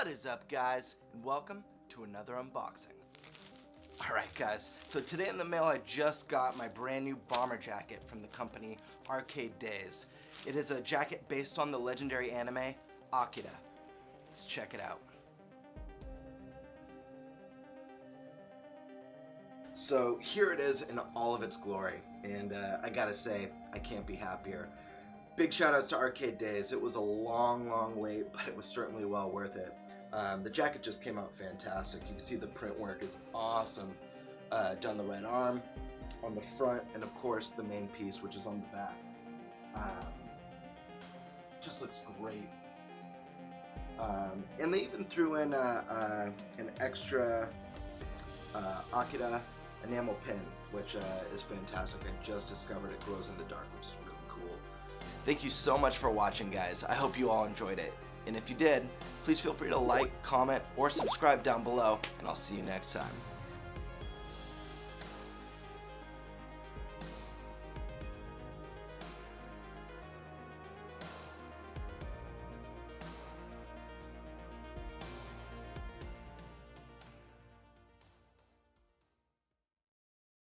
What is up, guys, and welcome to another unboxing. Alright guys, so today in the mail I just got my brand new bomber jacket from the company ARCADEDAZE. It is a jacket based on the legendary anime Akira. Let's check it out. So here it is in all of its glory, and I gotta say, I can't be happier. Big shout outs to ARCADEDAZE. It was a long wait, but it was certainly well worth it. The jacket just came out fantastic. You can see the print work is awesome. Down the right arm, on the front, and of course the main piece, which is on the back. Just looks great. And they even threw in an extra Akira enamel pin, which is fantastic. I just discovered it glows in the dark, which is really cool. Thank you so much for watching, guys. I hope you all enjoyed it. And if you did, please feel free to like, comment, or subscribe down below, and I'll see you next time.